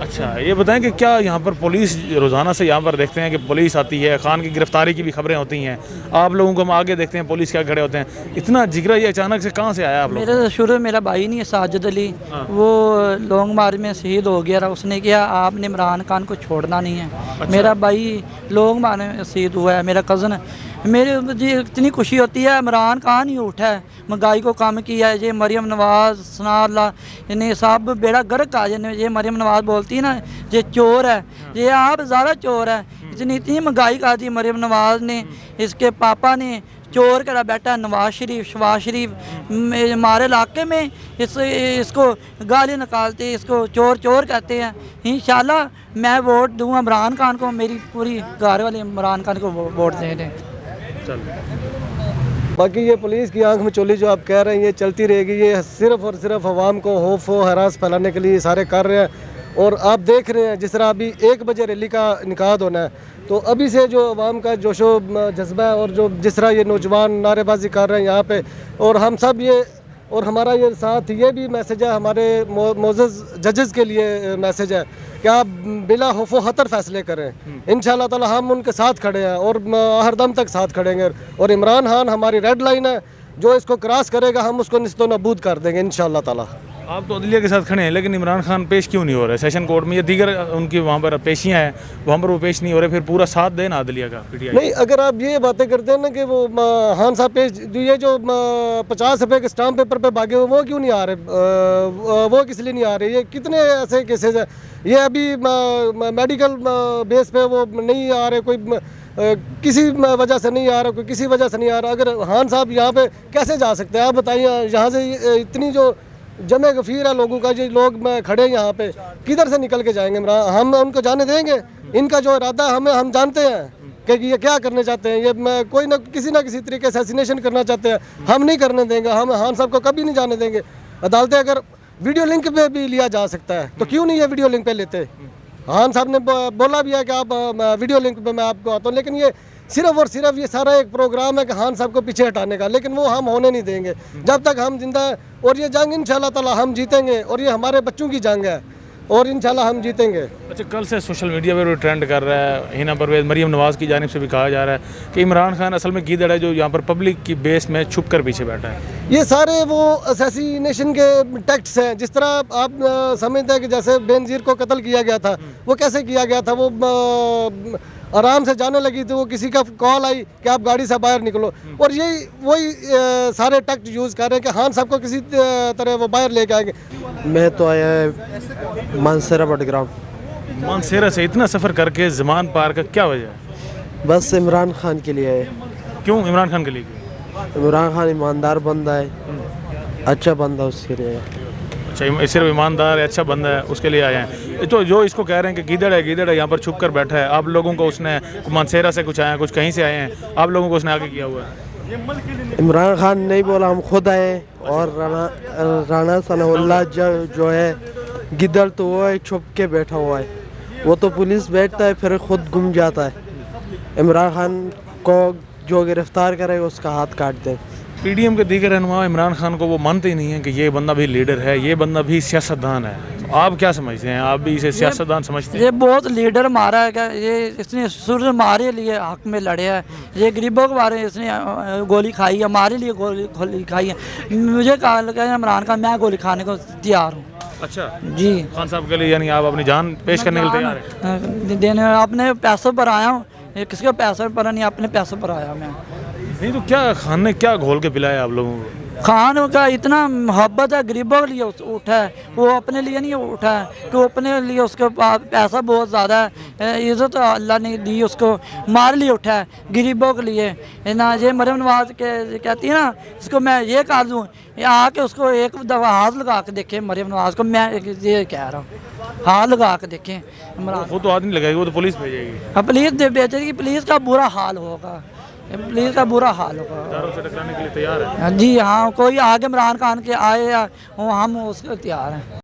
اچھا یہ بتائیں کہ کیا یہاں پر پولیس روزانہ سے یہاں پر دیکھتے ہیں کہ پولیس آتی ہے، خان کی گرفتاری کی بھی خبریں ہوتی ہیں، آپ لوگوں کو ہم آگے دیکھتے ہیں پولیس کیا کھڑے ہوتے ہیں، اتنا جگرا یہ اچانک سے کہاں سے آیا آپ لوگ؟ میرا بھائی نہیں ہے ساجد علی، وہ لونگ مارچ میں شہید ہو گیا، اس نے کیا آپ نے عمران خان کو چھوڑنا نہیں ہے۔ میرا بھائی لونگ مارچ میں شہید ہوا ہے، میرا کزن مجھے اتنی خوشی ہوتی ہے عمران خان ہی اٹھا ہے، مہنگائی کو کم کیا ہے، یہ مریم نواز ثناء اللہ انہیں سب بیڑا گرک آ جائے، یہ مریم نواز بولتی ہے نا یہ چور ہے، یہ آپ زیادہ چور ہے، اتنی مہنگائی کا دی مریم نواز نے، اس کے پاپا نے چور کرا بیٹھا ہے نواز شریف ہمارے علاقے میں اس کو گالی نکالتے، اس کو چور کہتے ہیں۔ انشاءاللہ میں ووٹ دوں گا عمران خان کو، میری پوری گھر والے عمران خان کو ووٹ دیں دیں۔ باقی یہ پولیس کی آنکھ میں چولی جو آپ کہہ رہے ہیں یہ چلتی رہے گی، یہ صرف اور صرف عوام کو خوف و ہراس پھیلانے کے لیے یہ سارے کر رہے ہیں، اور آپ دیکھ رہے ہیں جس طرح ابھی 1 بجے ریلی کا انعقاد ہونا ہے، تو ابھی سے جو عوام کا جوش و جذبہ ہے اور جو جس طرح یہ نوجوان نعرے بازی کر رہے ہیں یہاں پہ، اور ہم سب یہ اور ہمارا یہ ساتھ یہ بھی میسج ہے ہمارے معزز ججز کے لیے میسج ہے کہ آپ بلا خوف و خطر فیصلے کریں، انشاءاللہ تعالی ہم ان کے ساتھ کھڑے ہیں اور ہر دم تک ساتھ کھڑیں گے، اور عمران خان ہماری ریڈ لائن ہے، جو اس کو کراس کرے گا ہم اس کو نیست و نابود کر دیں گے انشاءاللہ تعالی۔ آپ تو عدلیہ کے ساتھ کھڑے ہیں لیکن عمران خان پیش کیوں نہیں ہو رہے سیشن کورٹ میں؟ یہ دیگر ان کی وہاں پر پیشیاں ہیں وہاں پر وہ پیش نہیں ہو رہے، پھر پورا ساتھ دینا عدلیہ کا پی ٹی آئی؟ نہیں، اگر آپ یہ باتیں کرتے ہیں نا کہ وہ خان صاحب پیش یہ جو 50 روپے کے اسٹامپ پیپر پہ بھاگے ہوئے وہ کیوں نہیں آ رہے، وہ کس لیے نہیں آ رہے؟ یہ کتنے ایسے کیسز ہیں، یہ ابھی میڈیکل بیس پہ وہ نہیں آ رہے، کوئی کسی وجہ سے نہیں آ رہا، کوئی کسی وجہ سے نہیں آ رہا۔ اگر خان صاحب یہاں پہ کیسے جا سکتے ہیں آپ بتائیے؟ یہاں سے اتنی جو جمع غفیر ہے لوگوں کا، جو لوگ کھڑے ہیں یہاں پہ، کدھر سے نکل کے جائیں گے؟ ہم ان کو جانے دیں گے؟ ان کا جو ارادہ ہم جانتے ہیں کہ یہ کیا کرنے چاہتے ہیں، یہ کوئی نہ کسی طریقے سے اسیسینیشن کرنا چاہتے ہیں، ہم نہیں کرنے دیں گے، ہم خان صاحب کو کبھی نہیں جانے دیں گے۔ عدالتیں اگر ویڈیو لنک پہ بھی لیا جا سکتا ہے تو کیوں نہیں یہ ویڈیو لنک پہ لیتے؟ خان صاحب نے بولا بھی ہے کہ آپ ویڈیو لنک پہ میں آپ کو آتا ہوں، لیکن یہ صرف اور صرف یہ سارا ایک پروگرام ہے کہ خان صاحب کو پیچھے ہٹانے کا، لیکن وہ ہم ہونے نہیں دیں گے جب تک ہم زندہ ہیں، اور یہ جنگ انشاءاللہ تعالی ہم جیتیں گے، اور یہ ہمارے بچوں کی جنگ ہے اور انشاءاللہ ہم جیتیں گے۔ اچھا کل سے سوشل میڈیا پر بھی ٹرینڈ کر رہا ہے، ہینا پرویز مریم نواز کی جانب سے بھی کہا جا رہا ہے کہ عمران خان اصل میں گیدڑ ہے جو یہاں پر پبلک کی بیس میں چھپ کر پیچھے بیٹھا ہے۔ یہ سارے وہ اسیسینیشن کے ٹیکٹس ہیں، جس طرح آپ سمجھتے ہیں کہ جیسے بے نظیر کو قتل کیا گیا تھا، وہ کیسے کیا گیا تھا؟ وہ آرام سے جانے لگی تھی، وہ کسی کا کال آئی کہ آپ گاڑی سے باہر نکلو، اور یہی وہی سارے ٹیکٹ یوز کر رہے ہیں کہ خان صاحب کو کسی طرح وہ باہر لے کے آئیں گے۔ میں تو آیا ہے مانسیرا بٹگرام۔ مانسیرا سے اتنا سفر کر کے زمان پار کا کیا وجہ ہے؟ بس عمران خان کے لیے ہے۔ کیوں عمران خان کے لیے کیوں؟ عمران خان ایماندار بندہ ہے، اچھا بندہ اس کے لیے۔ اچھا صرف ایماندار ہے، اچھا بندہ ہے، اس کے لیے آئے ہیں؟ تو جو اس کو کہہ رہے ہیں کہ گیدڑ ہے یہاں پر چھپ کر بیٹھا ہے، آپ لوگوں کو اس نے مانسیرا سے کچھ آئے ہیں، کچھ کہیں سے آئے ہیں، آپ لوگوں کو اس نے آگے کیا ہوا ہے؟ عمران خان نہیں بولا، ہم خود آئے، اور رانا ثناء اللہ جو ہے گدڑ تو وہ ہے چھپ کے بیٹھا ہوا ہے، وہ تو پولیس بیٹھتا ہے پھر خود گم جاتا ہے۔ عمران خان کو جو گرفتار کرے اس کا ہاتھ کاٹ دیں۔ پی ڈی ایم کے دیگر رہنما عمران خان کو وہ مانتے ہی نہیں ہیں کہ یہ بندہ بھی لیڈر ہے، یہ بندہ بھی سیاستدان ہے، آپ کیا سمجھتے ہیں؟ آپ بھی اسے سیاستدان سمجھتے ہیں؟ یہ بہت لیڈر مارا ہے، کہ یہ اس نے سر ہمارے لیے حق میں لڑے ہے، یہ غریبوں کے بارے اس نے گولی کھائی ہے، ہمارے لیے گولی کھائی ہے۔ مجھے کہا لگا عمران خان میں گولی کھانے کو تیار ہوں۔ اچھا جی خان صاحب کے لیے یعنی آپ اپنی جان پیش کرنے کے لیے تیار ہیں؟ دینے اپنے پیسوں پر آیا ہوں، کسی کے پیسوں پر نہیں، اپنے پیسوں پر آیا میں۔ نہیں تو کیا خان نے کیا گھول کے پلایا آپ لوگوں کو؟ خان کا اتنا محبت ہے، غریبوں کے لیے اٹھا ہے، وہ اپنے لیے نہیں اٹھا ہے کہ وہ اپنے لیے اس کے پاس پیسہ بہت زیادہ ہے، عزت اللہ نے دی اس کو، ہمارے لیے اٹھا ہے غریبوں کے لیے نا۔ یہ مریم نواز کہتی ہے نا، اس کو میں یہ کہہ دوں آ کے اس کو ایک دفعہ ہاتھ لگا کے دیکھیں مریم نواز کو، میں یہ کہہ رہا ہوں ہاتھ لگا کے دیکھیں۔ وہ تو ہاتھ نہیں لگائے گی، وہ تو پولیس بھیجے گی۔ پولیس بھیجے گی، پولیس کا برا حال ہوگا، پولیس کا برا حال ہوگا۔ اداروں سے ٹکرانے کے لیے تیار ہے؟ جی ہاں، کوئی آگے عمران خان کے آئے یا ہم اس کے تیار ہیں۔